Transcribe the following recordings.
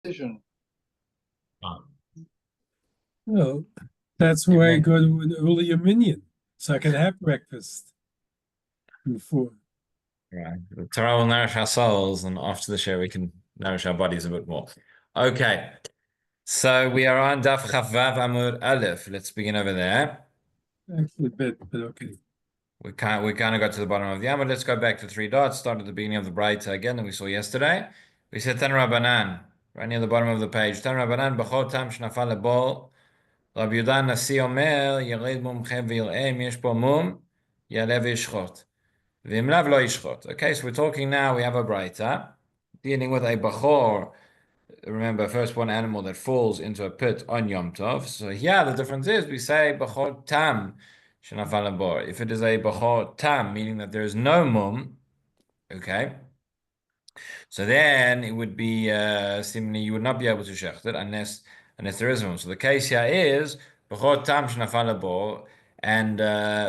decision. Well, that's why I go to an earlier minion, so I can have breakfast before. Right. The Torah will nourish our souls, and after the share, we can nourish our bodies a bit more. Okay. So we are on Daf Chavav Amud Aleph. Let's begin over there. Actually, but okay. We kind of got to the bottom of the Amud. Let's go back to 3 dots. Start at the beginning of the Braita again that we saw yesterday. We said Tan Rabbanan, right near the bottom of the page. Tan Rabbanan b'chol tam shnafal lebol. Rabbi Yehuda Nasi Omer Yered Mumche v'yir'eh im yesh po mum ya'aleh v'yishchot. V'imlav lo yishchot. Okay, so we're talking now. We have a Braita dealing with a bachor. Remember, first one animal that falls into a pit on Yom Tov. So here the difference is we say bachor tam shenafal bor. If it is a bachor tam, meaning that there is no mum, okay. So then it would be seemingly you would not be able to shecht it unless there is mum. So the case here is bachor tam shenafal bor, and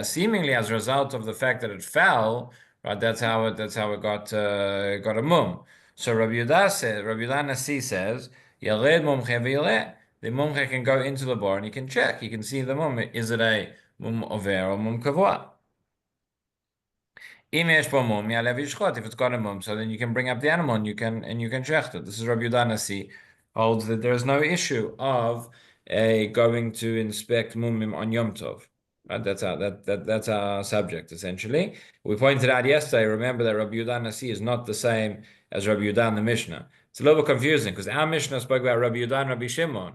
seemingly as a result of the fact that it fell, right? That's how it got a mum. So Rabbi Yehuda Nasi says, Yared mumche v'yireh. The mumche can go into the bar and he can check. He can see the mum. Is it a mum over or mum kavua? If it's got a mum, so then you can bring up the animal and you can shecht it. This is Rabbi Yehuda Nasi holds that there is no issue of going to inspect mumim on Yom Tov. Right? That's our subject essentially. We pointed out yesterday. Remember that Rabbi Yehuda Nasi is not the same as Rabbi Yehuda in the Mishnah. It's a little bit confusing because our Mishnah spoke about Rabbi Yehuda and Rabbi Shimon,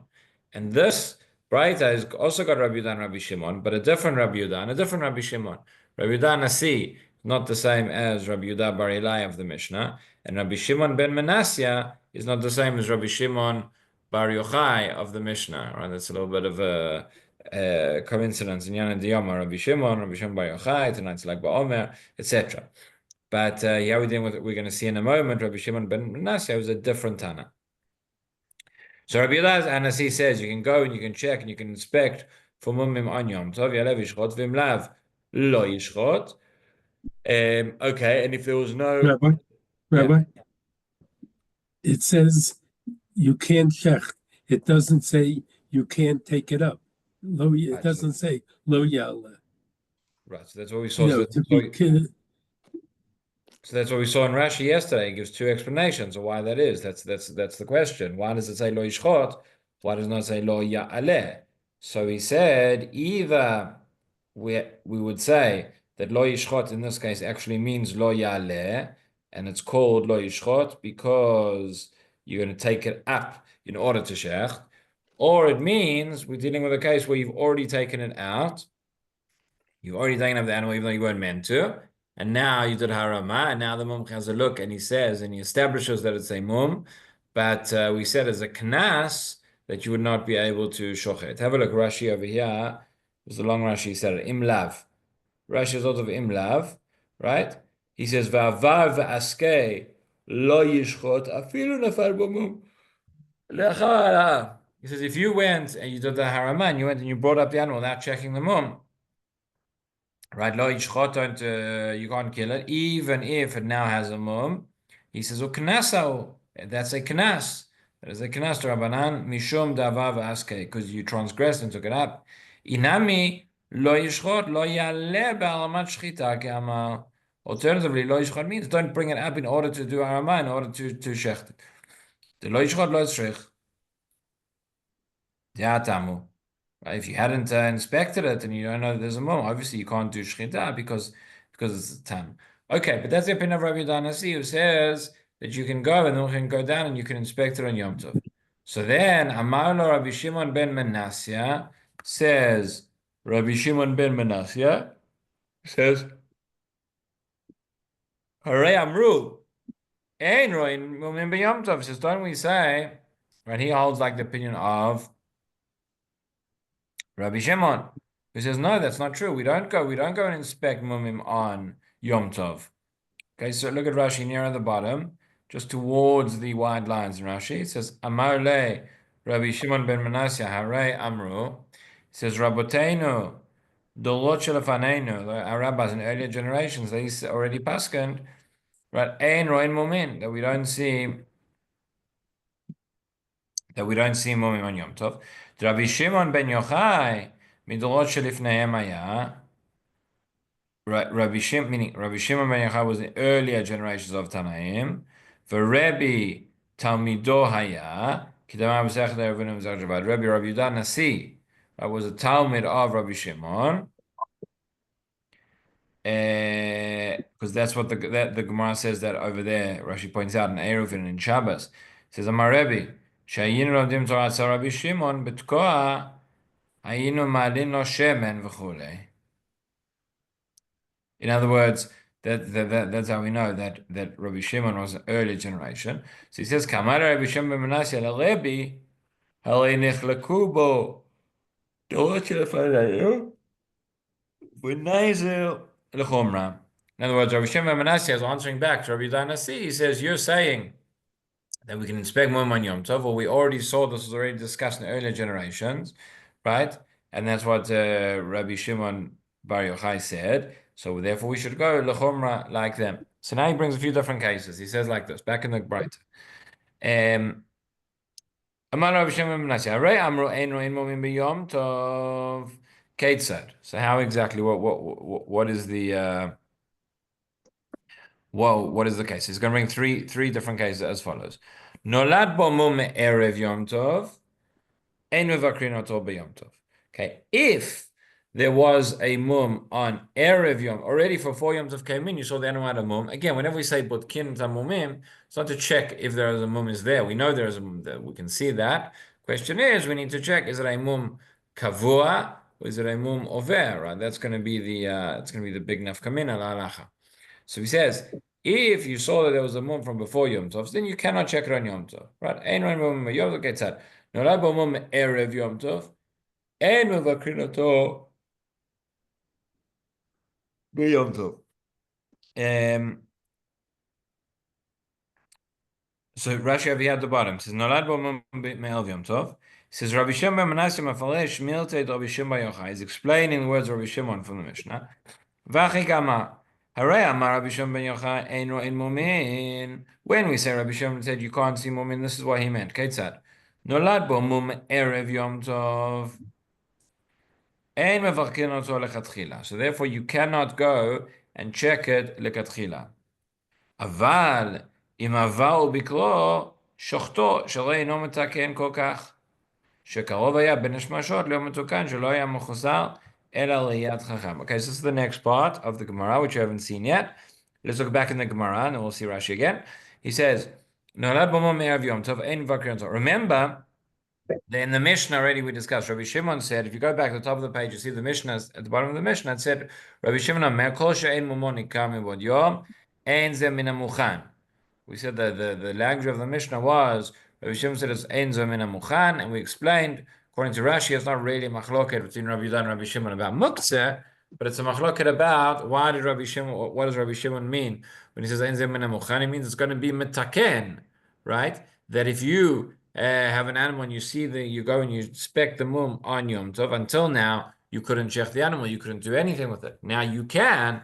and this Braita has also got Rabbi Yehuda and Rabbi Shimon, but a different Rabbi Yehuda and a different Rabbi Shimon. Rabbi Yehuda Nasi not the same as Rabbi Yehuda Bar Ilai of the Mishnah, and Rabbi Shimon ben Manasseh is not the same as Rabbi Shimon Bar Yochai of the Mishnah. Right? That's a little bit of a coincidence in Yana Diyama, Rabbi Shimon Bar Yochai, tonight's like Ba'omer, etc. But here we're going to see in a moment, Rabbi Shimon ben Manasseh was a different Tana. So Rabbi Yehuda Anasi says you can go and you can check and you can inspect for mumim on Yom Tov, yalev yishchot, v'imlav lo yishchot. Okay, and if there was no Rabbi, it says you can't shecht. It doesn't say you can't take it up. It doesn't say lo ya'aleh. Right, so that's what we saw. So that's what we saw in Rashi yesterday. He gives 2 explanations of why that is. That's the question. Why does it say lo yishchot? Why does it not say lo ya'aleh? So he said either we would say that lo yishchot in this case actually means lo ya'aleh, and it's called lo yishchot because you're going to take it up in order to shecht, or it means we're dealing with a case where you've already taken it out. You've already taken up the animal even though you weren't meant to, and now you did harama, and now the mum has a look and he says and he establishes that it's a mum, but we said as a knas that you would not be able to shochet. Have a look, Rashi over here. It was a long Rashi. He said it. Imlav. Rashi is out of imlav, right? He says va'avar va'askei lo yishchot afilu nafal b'mum. He says if you went and you did the harama and you went and you brought up the animal without checking the mum, right? Lo yishchot, you can't kill it even if it now has a mum. He says uknasau. That's a knas. That is a knas to Rabbanan mishum dava va'askei because you transgressed and took it up. Inami lo yishchot lo yaleh ba'alamat shchita ke'amar. Alternatively, lo yishchot means don't bring it up in order to do harama, in order to shecht it. The lo yishchot lo yishrich. Tamu. If you hadn't inspected it and you don't know that there's a mum, obviously you can't do shchita because it's a tam. Okay, but that's the opinion of Rabbi Yehuda Nasi, who says that you can go and then you can go down and you can inspect it on Yom Tov. So then, Amar lo Rabbi Shimon ben Manasseh says, Rabbi Shimon ben Manasseh says, Harei Amru, Ein roin mumim b'Yom Tov. Says, don't we say, right? He holds like the opinion of Rabbi Shimon, who says, no, that's not true. We don't go and inspect mumim on Yom Tov. Okay, so look at Rashi near at the bottom, just towards the wide lines in Rashi. It says, Amar le Rabbi Shimon ben Manasseh Harei Amru. It says, Rabboteinu, Dolot Shelafaneinu, our rabbis in earlier generations, they already paskened, right? Ein roin mumin, that we don't see that we don't see mumim on Yom Tov. Rabbi Shimon ben Yochai, midorot shelifneihem haya. Rabbi Shimon, meaning Rabbi Shimon ben Yochai was the earlier generations of Tanaim. For Rabbi Talmido haya, Rabbi Rabbi Yudah Nasi was a Talmud of Rabbi Shimon. Because that's what the Gemara says that over there. Rashi points out in Eruvin and in Shabbos. It says, Amar Rebbe, Shayinu Lomdim Torah Tzar Rabbi Shimon, Betkoa, Hayinu Malin Lo Shemen V'chulei. In other words, that's how we know that Rabbi Shimon was an early generation. So he says, Kamar Rabbi Shimon ben Manasseh la Rebbe, Halei Nechlaku Bo, Dorot Shelefanayu, V'naizel L'chomra. In other words, Rabbi Shimon ben Manasseh is answering back to Rabbi Yudah Nasi. He says, you're saying that we can inspect Mum on Yom Tov. Well, we already saw this was already discussed in earlier generations, right? And that's what Rabbi Shimon Bar Yochai said. So therefore, we should go L'chomra like them. So now he brings a few different cases. He says like this, back in the Bright. Amar Rabbi Shimon ben Manasseh, Arei Amru Ein Ro'in Mumim b'Yom Tov. Ketzad. So how exactly? What is the? What is the case? He's going to bring three different cases as follows. Nolad bo mum erev Yom Tov, ein mevakrin oto b'Yom Tov. Okay, if there was a mum on erev Yom already for 4 Yom Tov came in, you saw the animal had a mum. Again, whenever we say botkin tamumim, it's not to check if there is a mum is there. We know there is a mum there. We can see that. Question is, we need to check: is it a mum kavua or is it a mum over? Right? That's going to be the big nafkamina la halacha. So he says, if you saw that there was a mum from before Yom Tov, then you cannot check it on Yom Tov, right? Ein roin mum Yom Tov ketzad. Nolad bo mum erev Yom Tov, ein mevakrin oto b'Yom Tov. So Rashi over here at the bottom says, Nolad bo mum me'el Yom Tov. He says, Rabbi Shimon ben Manasseh mafalesh miltei Rabbi Shimon bar Yochai. He's explaining the words of Rabbi Shimon from the Mishnah. V'achik amar. Hooray, Amar Rabbi Shimon ben Yochai ein ro'in mumin. When we say Rabbi Shimon said you can't see mumin, this is what he meant. Ketzad. Nolad bo mum erev Yom Tov. Ein mevarkin oto lechatchila. So therefore you cannot go and check it lechatchila. Aval im avau bikro shochto שלא אינו מתקן כל כך. שקרוב היה בין השמשות לא מתוקן שלא היה מחוסר אלא ראיית חכם. Okay, so this is the next part of the Gemara, which you haven't seen yet. Let's look back in the Gemara, and we'll see Rashi again. He says, "Nolad b'mum erev Yom Tov ein v'akrin oto." Remember, in the Mishnah already we discussed, Rabbi Shimon said, if you go back to the top of the page, you see the Mishnah, at the bottom of the Mishnah, it said, Rabbi Shimon Omer, kol she'ein mumon nikar mivod yom, ein ze min hamuchan. We said that the language of the Mishnah was, Rabbi Shimon said it's ein ze min hamuchan, and we explained, according to Rashi, it's not really a machloket between Rabbi Yudah and Rabbi Shimon about muktzeh, but it's a machloket about what does Rabbi Shimon mean when he says ein ze min hamuchan? He means it's going to be metaken, right? That if you have an animal and you go and you inspect the mum on Yom Tov, until now you couldn't check the animal, you couldn't do anything with it. Now you can,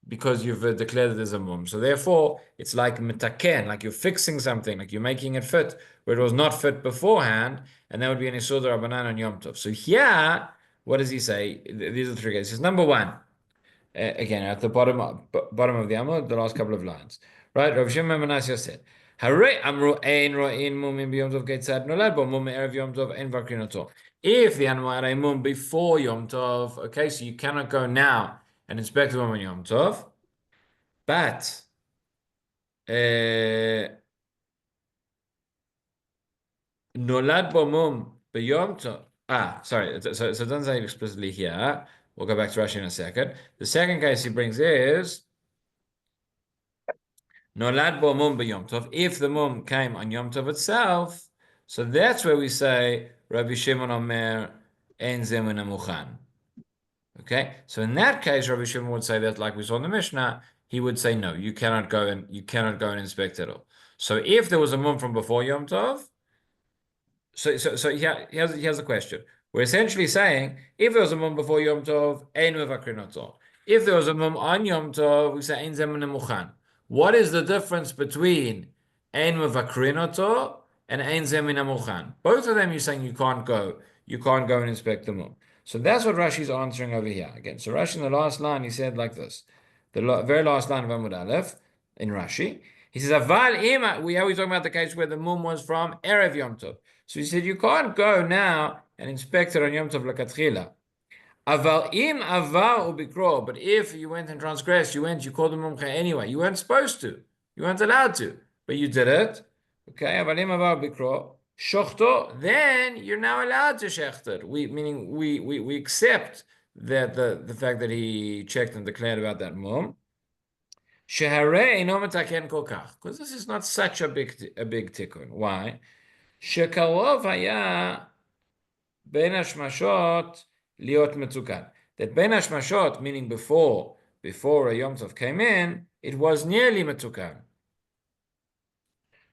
because you've declared that there's a mum. So therefore, it's like metaken, like you're fixing something, like you're making it fit where it was not fit beforehand, and that would be an Isur D'Rabbanan on Yom Tov. So here, what does he say? These are 3 cases. Number 1, again at the bottom of the Amud, the last couple of lines, right? Rav Shimon ben Manasseh said, "Harei amru ein ro'in mumim b'Yom Tov ketzad nolad bo mum erev Yom Tov ein vakrin oto." If the animal had a mum before Yom Tov, okay, so you cannot go now and inspect the mum on Yom Tov, but nolad bo mum b'Yom Tov. Sorry, so it doesn't say it explicitly here. We'll go back to Rashi in a second. The second case he brings is Nolad bo mum b'Yom Tov. If the mum came on Yom Tov itself, so that's where we say Rabbi Shimon Omer ein ze min hamuchan. Okay, so in that case, Rabbi Shimon would say that, like we saw in the Mishnah, he would say no, you cannot go and inspect it all. So if there was a mum from before Yom Tov, so here's the question. We're essentially saying if there was a mum before Yom Tov, ein mevakrin oto. If there was a mum on Yom Tov, we say ein ze min hamuchan. What is the difference between ein mevakrin oto and ein ze min hamuchan. Both of them you're saying you can't go. You can't go and inspect the mum. So that's what Rashi's answering over here. Again, so Rashi in the last line, he said like this. The very last line of Amud Aleph in Rashi. He says, Aval ima, we always talking about the case where the mum was from Erev Yom Tov. So he said, you can't go now and inspect it on Yom Tov L'katchila. Aval im avar ubikro, but if you went and transgressed, you called the mumcha anyway. You weren't supposed to. You weren't allowed to, but you did it. Okay, aval im avar ubikro. Shochto, then you're now allowed to shechter. Meaning we accept that the fact that he checked and declared about that mum. Sheharei no metaken kol kach, because this is not such a big tikkun. Why? Shekarov haya ben hashmashot liot metzukan. That ben hashmashot, meaning before a Yom Tov came in, it was nearly metzukan.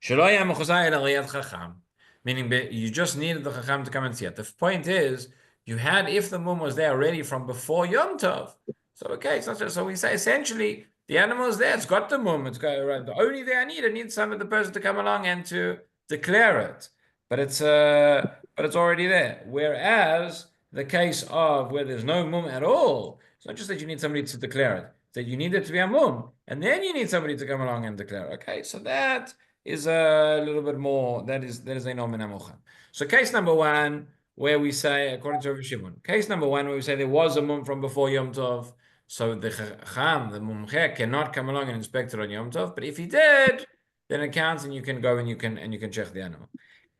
Shelo haya mechuzai el riyad chacham. Meaning you just needed the Chacham to come and see it. The point is, you had, if the mum was there already from before Yom Tov. So, okay, it's not just, so we say essentially, the animal is there, it's got the mum, it's got, right, the only thing I need some of the person to come along and to declare it. But it's already there. Whereas the case of where there's no mum at all, it's not just that you need somebody to declare it, it's that you need it to be a mum, and then you need somebody to come along and declare it. Okay, so that is a little bit more, that is a no min hamuchan. So case number one, where we say, according to Rabbi Shimon, case number one, where we say there was a mum from before Yom Tov, so the Chacham, the mumche, cannot come along and inspect it on Yom Tov, but if he did, then it counts and you can go and you can check the animal.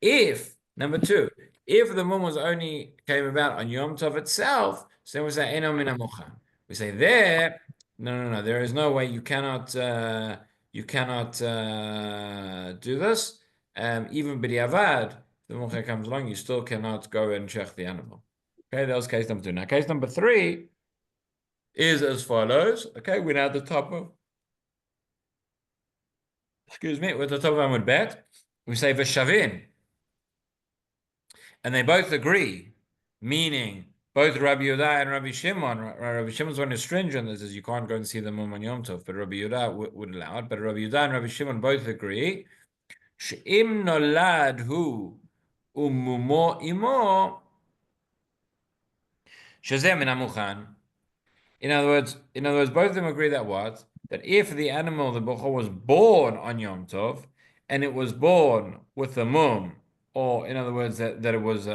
If, number two, if the mum was only came about on Yom Tov itself, so then we say, eno min hamuchan. We say there, no, there is no way you cannot do this. Even b'diavad, the mumche comes along, you still cannot go and check the animal. Okay, that was case number two. Now, case number three is as follows. Okay, we're now at the top of, we're at the top of Amud Bet. We say v'shavin, and they both agree, meaning both Rabbi Yehuda and Rabbi Shimon. Rabbi Shimon's one is stringent that says you can't go and see the mum on Yom Tov, but Rabbi Yehuda would allow it. But Rabbi Yehuda and Rabbi Shimon both agree. She'im nolad hu umumo imo shazeh min hamuchan. In other words, both of them agree that what? That if the animal, the bechor, was born on Yom Tov, and it was born with the mum, or in other words, that it was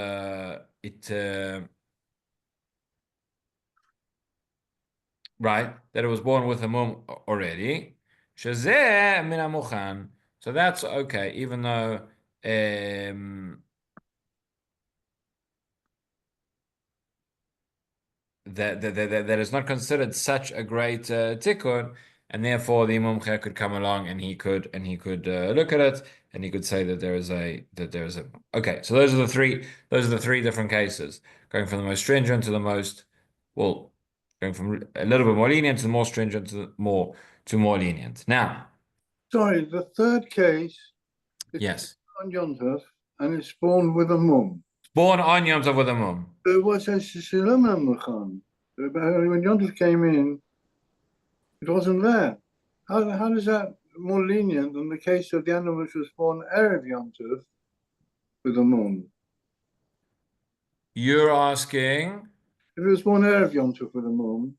right, that it was born with a mum already. Shazeh min hamuchan. So that's okay, even though that is not considered such a great tikkun, and therefore the mumche could come along and he could look at it and he could say that there is a okay. So those are the three different cases, going from the most stringent to the most, well, going from a little bit more lenient to the more stringent to more lenient. Now, sorry, the third case. Yes. On Yom Tov, and it's born with a mum. Born on Yom Tov with a mum. So what says Shalom Amachan? When Yom Tov came in, it wasn't there. How is that more lenient than the case of the animal which was born Erev Yom Tov with a mum? You're asking? If it was born Erev Yom Tov with a mum.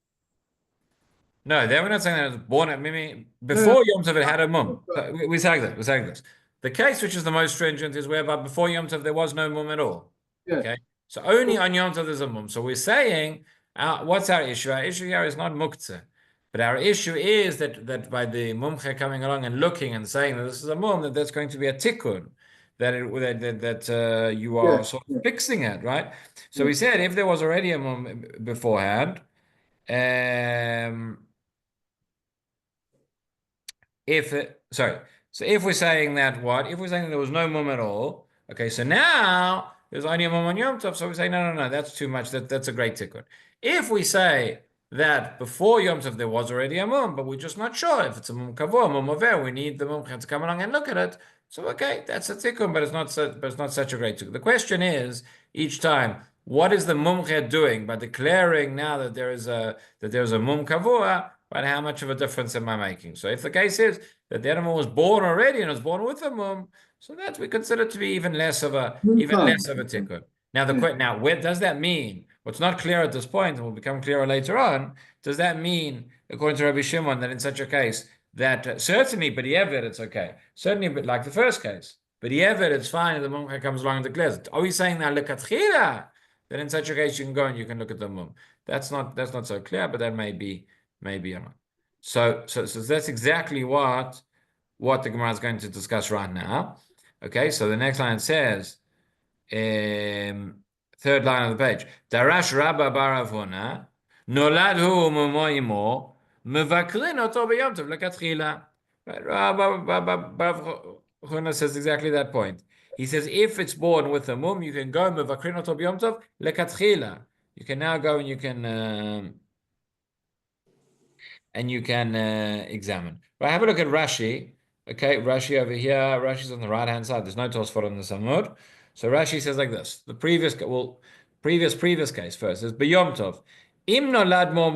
No, we're not saying that it was born at Mimi. Before Yom Tov, it had a mum. We say this. The case which is the most stringent is whereby before Yom Tov there was no mum at all. Yes. Okay, so only on Yom Tov there's a mum. So we're saying, what's our issue? Our issue here is not muktzeh, but our issue is that by the mumche coming along and looking and saying that this is a mum, that's going to be a tikkun, that you are sort of fixing it, right? So we said if there was already a mum beforehand, so if we're saying that if we're saying that there was no mum at all, okay, so now there's only a mum on Yom Tov, so we say, no, that's too much, that's a great tikkun. If we say that before Yom Tov there was already a mum, but we're just not sure if it's a mum kavor, mum over, we need the mum to come along and look at it, so okay, that's a tikkun, but it's not such a great tikkun. The question is, each time, what is the mumche doing by declaring now that there's a mum kavua? But how much of a difference am I making? So if the case is that the animal was born already and was born with a mum, So that we consider to be even less of a Mumkan. tikkun. Now, where does that mean? What's not clear at this point, and will become clearer later on, does that mean, according to Rabbi Shimon, that in such a case, that certainly, but it's okay. Certainly, but like the first case, but it's fine if the mum comes along and declares it. Are we saying now lekatchila that in such a case you can go and you can look at the mum? That's not so clear, but that may be or not. So that's exactly what the Gemara is going to discuss right now. Okay, so the next line says, third line of the page, Darash Rabba Bar Avuna, Nolad hu u'mo mevakrin oto b'yom tov lekatchila. Rabba Bar Avuna says exactly that point. He says, if it's born with a mum, you can go mevakrin oto b'yom tov lekatchila. You can now go and you can examine. Right, have a look at Rashi. Okay, Rashi over here. Rashi's on the right hand side. There's no Tosfot on the Samud. So Rashi says like this: the previous case first is b'yom tov. Im nolad bo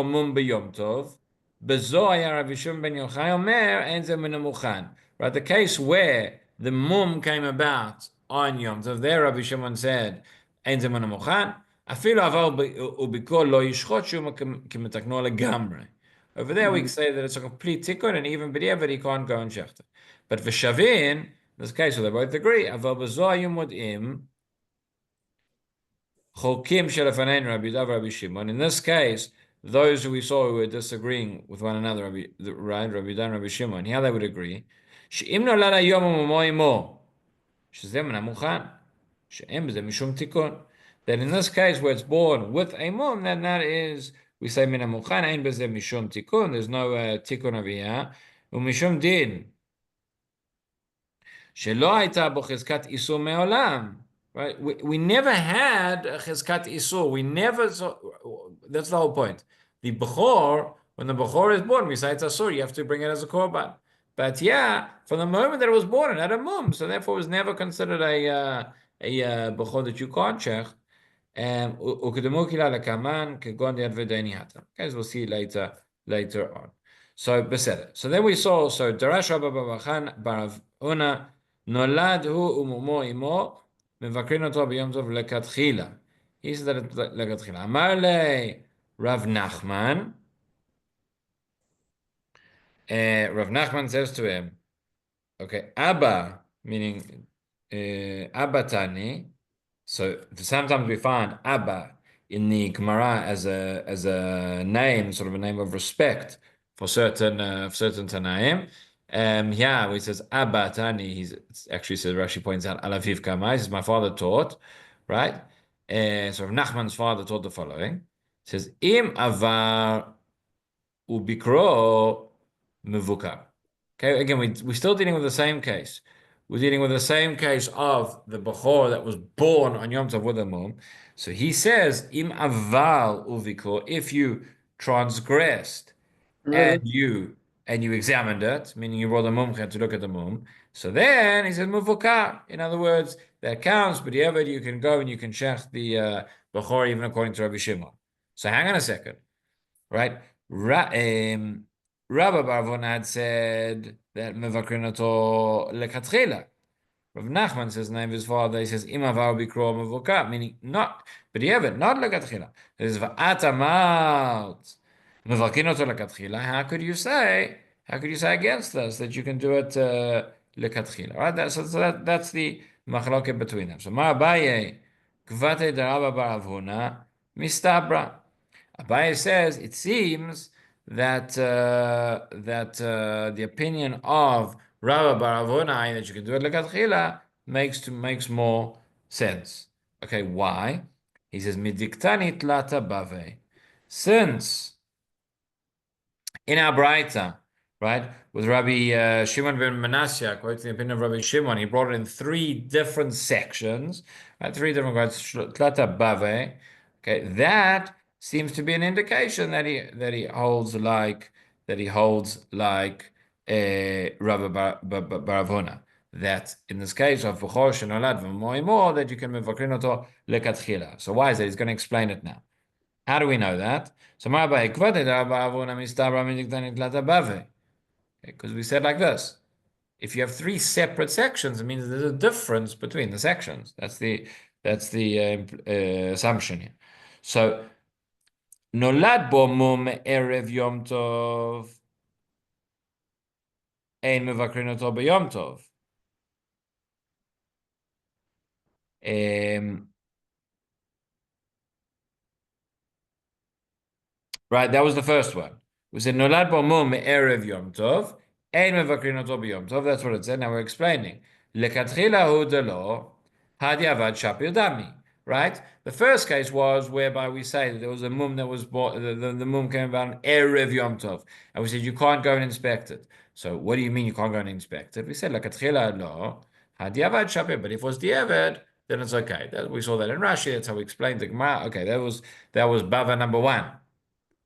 mum b'yom tov, bezo haya Rav Shimon ben Yochai omer ein ze min hamuchan. Right, the case where the mum came about on Yom Tov, there Rabbi Shimon said ein ze min hamuchan. Afilu aval ubikol lo yishchot shum kimetakno legamrei. Over there, we can say that it's a complete tikkun, and even b'diavad he can't go and shecht it. But for Shavin, in this case, they both agree. Aval b'zoyim mudim chokim shelafanein Rabbi Yehuda Rabbi Shimon. In this case, those who we saw who were disagreeing with one another, Rabbi Yehuda and Rabbi Shimon, here they would agree. She'im nolad hayom u'moimo shezeh min hamuchan she'em b'zeh mishum tikkun. That in this case, where it's born with a mum, then that is. We say min hamuchan ein b'zeh mishum tikkun. There's no tikkun over here. U'mishum din shelo hayta bo chizkat isur me'olam. Right? We never had a chizkat isur. We never saw. That's the whole point. The bechor, when the bechor is born, we say it's asur. You have to bring it as a korban. But yeah, from the moment that it was born, it had a mum, so therefore it was never considered a bechor that you can't check. Okay, so we'll see later on. So beseder. So then we saw Darash Rabba Bar Avuna nolad hu umumo imo mevakrin oto b'yom tov lekatchila. He said that lekatchila. Amar le Rav Nachman. Rav Nachman says to him, okay, Abba, meaning Abba Tani. So sometimes we find Abba in the Gemara as a name, sort of a name of respect for certain Tanaim. Here he says Abba Tani. He actually says, Rashi points out Alaviv Kamai. He says my father taught, right? So Nachman's father taught the following. He says Im Avar Ubikro Mevukar. Okay, again we're still dealing with the same case. We're dealing with the same case of the Bechor that was born on Yom Tov with a mum. So he says, Im aval uvikor, if you transgressed and you examined it, meaning you brought the mumcha to look at the mum. So then he says, muvukar. In other words, that counts, but you can go and you can shech the Bechor even according to Rabbi Shimon. So hang on a second, right? Rabbi Bar Avuna had said that mevakrinato lekatchila. Rav Nachman says the name of his father. He says imavar bikro mevukah, meaning not, but not lekatchila. It is va'atamalt mevakrinato lekatchila. How could you say against us that you can do it lekatchila? Right? That's the machloket between them. So ma Abaye kvate derabba Bar Avuna mistabra. Abaye says it seems that the opinion of Rabbi Bar Avuna that you can do it lekatchila makes more sense. Okay, why? He says midiktani tlata bave. Since in our Braita, right, with Rabbi Shimon ben Manasseh, quoting the opinion of Rabbi Shimon, he brought it in three different sections, right, three different quotes, tlata bave. Okay, that seems to be an indication that he holds like Rabbi Bar Avuna, that in this case of Bechor shenolad v'moimo that you can mevakrin oto lekatchila. So why is that? He's going to explain it now. How do we know that? So because we said like this. If you have three separate sections, it means there's a difference between the sections. That's the assumption here. So, nolad bo mum erev Yom Tov, ein mevakrin oto b'Yom Tov. Right, that was the first one. We said nolad bo mum erev Yom Tov, ein mevakrin oto b'Yom Tov. That's what it said. Now we're explaining. Lekatchila hu delo had yavad shapir dami. Right? The first case was whereby we say that there was a mum that was bought, the mum came about on erev Yom Tov, and we said you can't go and inspect it. So what do you mean you can't go and inspect it? We said lekatchila lo had yavad shapir, but if it was diavad, then it's okay. We saw that in Rashi. That's how we explained the Gemara. Okay, that was bava number one.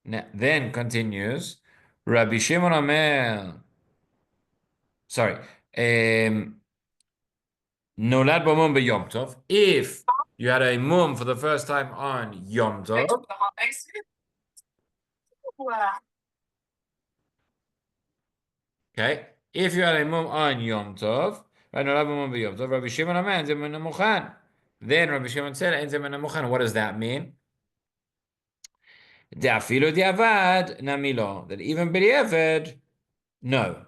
Now, then continues, Rabbi Shimon Omer, sorry, Nolad B'mum B'Yom Tov. If you had a mum for the first time on Yom Tov, okay, if you had a mum on Yom Tov, right, Nolad B'mum B'Yom Tov, Rabbi Shimon Omer, Enze Min HaMuchan. Then Rabbi Shimon said, Enze Min HaMuchan. What does that mean? De'afilu di'avad namilo. That even b'di'avad, no.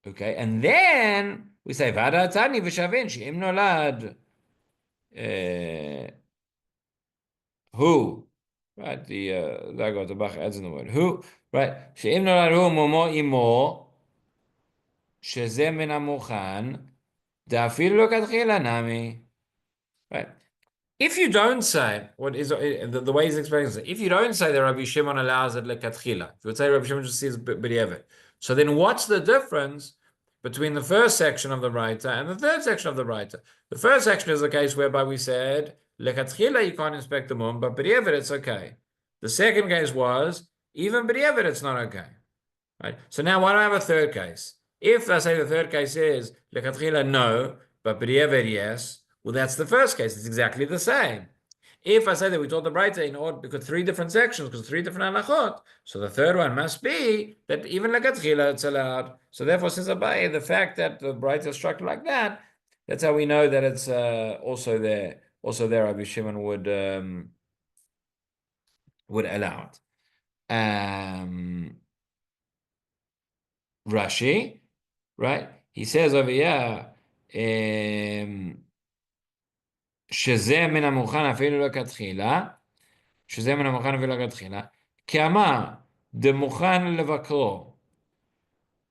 Okay, and then we say Vada Tani v'shavin she'im nolad who, right? There goes the Bach adds in the word who, right? She'im nolad hu momo imo shezeh min hamuchan da'afil lo katchila nami, right? If you don't say what is the way he's explaining it, if you don't say that Rabbi Shimon allows it lekatchila, if you would say Rabbi Shimon just says b'di'evet, so then what's the difference between the first section of the writer and the third section of the writer? The first section is the case whereby we said lekatchila you can't inspect the mum, but b'di'evet it's okay. The second case was even b'di'evet it's not okay, right? So now why do I have a third case? If I say the third case is lekatchila no, but b'di'evet yes. Well, that's the first case. It's exactly the same. If I say that we taught the Braita in order because three different sections, because three different halachot, so the third one must be that even lekatchila it's allowed. So therefore, since Abaye, the fact that the Braita is structured like that, that's how we know that it's also there. Also there, Rabbi Shimon would allow it. Rashi, right? He says over here. שזה מן המוכן אפילו לכתחילה, שזה מן המוכן אפילו לכתחילה, כאמר, דמוכן לבקרו.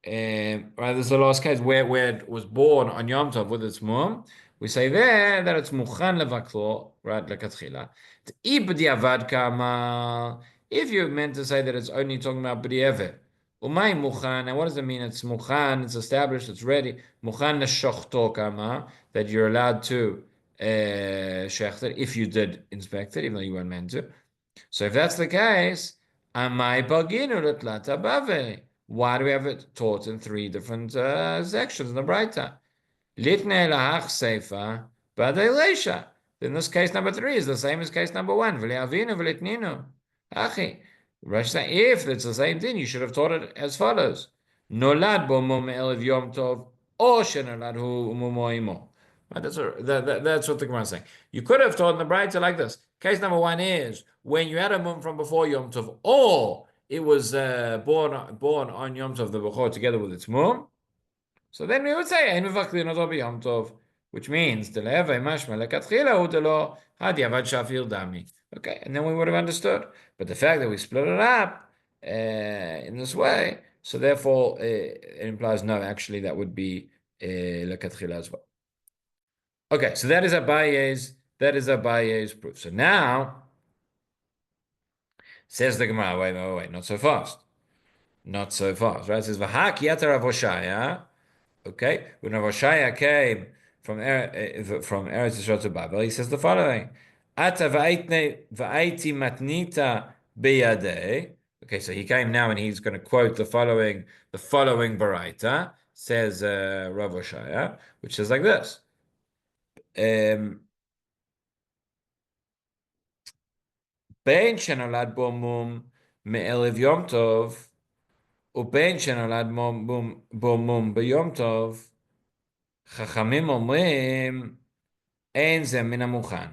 Right, this is the last case where it was born on Yom Tov with its mum. We say there that it's mukhan levaklo, right, לכתחילה. Ibdiavad כאמר, if you meant to say that it's only talking about b'di'evet, umay mukhan, and what does it mean? It's mukhan, it's established, it's ready. Mukhan neshochto kama, that you're allowed to shechter if you did inspect it, even though you weren't meant to. So if that's the case, amay baginu letlata bave. Why do we have it taught in three different sections in the Braita? Litnei lahach seifa b'adei leisha. Then this case number 3 is the same as case number 1. V'le'avinu v'letninu. Achi. Rashi says, if it's the same thing, you should have taught it as follows. Nolad bo mum elev yom tov, o shenolad hu mumo imo. That's what the Gemara is saying. You could have taught in the Braita like this. Case number 1 is when you had a mum from before Yom Tov, or it was born on Yom Tov the Bechor together with its mum. So then we would say Ein mevakrin oto b'Yom Tov, which means deleve mashma lekatchila hu delo had yavad shafir dami. Okay, and then we would have understood. But the fact that we split it up in this way, so therefore it implies no. Actually, that would be lekatchila as well. Okay, so that is Abaye's proof. So now says the Gemara, wait, not so fast. Not so fast, right? It says V'hak yatar Rav Hoshaya. Okay, when Rav Hoshaya came from Eretz Yisrael to Babel, he says the following: Ata v'aiti matnita biyadei. Okay, so he came now and he's going to quote the following Baraita, says Rav Hoshaya, which says like this. Bein shenolad bo mum me'elev Yom Tov ובין שנולד בו מום ביום טוב, חכמים אומרים, אין זה מן המוכן.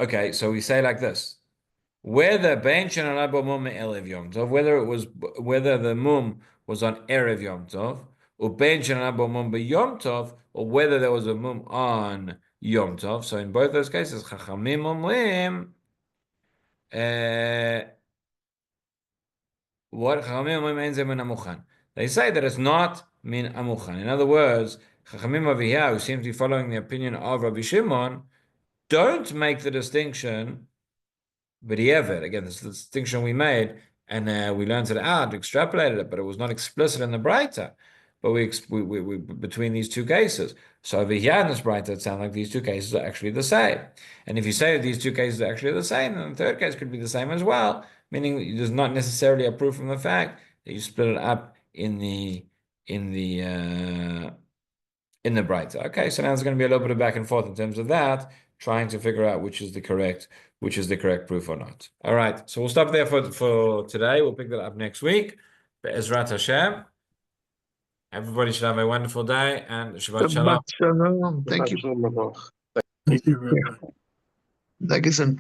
Okay, so we say like this. Whether ben shenolad bo mum erev Yom Tov, whether the mum was on erev Yom Tov, or ben shenolad bo mum b'Yom Tov, or whether there was a mum on Yom Tov. So in both those cases, chachamim omrim, what chachamim omrim ein ze min amuchan. They say that it's not min amuchan. In other words, chachamim over here, who seem to be following the opinion of Rabbi Shimon, don't make the distinction. But again, this is the distinction we made, and we learned it out, extrapolated it, but it was not explicit in the Breita. But we between these two cases. So over here in this Breita, it sounds like these two cases are actually the same. And if you say that these two cases are actually the same, then the third case could be the same as well, meaning there's not necessarily a proof from the fact that you split it up in the Breita. Okay, so now there's going to be a little bit of back and forth in terms of that, trying to figure out which is the correct proof or not. All right, so we'll stop there for today. We'll pick that up next week. Be'ezrat Hashem. Everybody should have a wonderful day and Shabbat Shalom. Shabbat Shalom. Thank you. Thank you, Rabbi. Danke schön.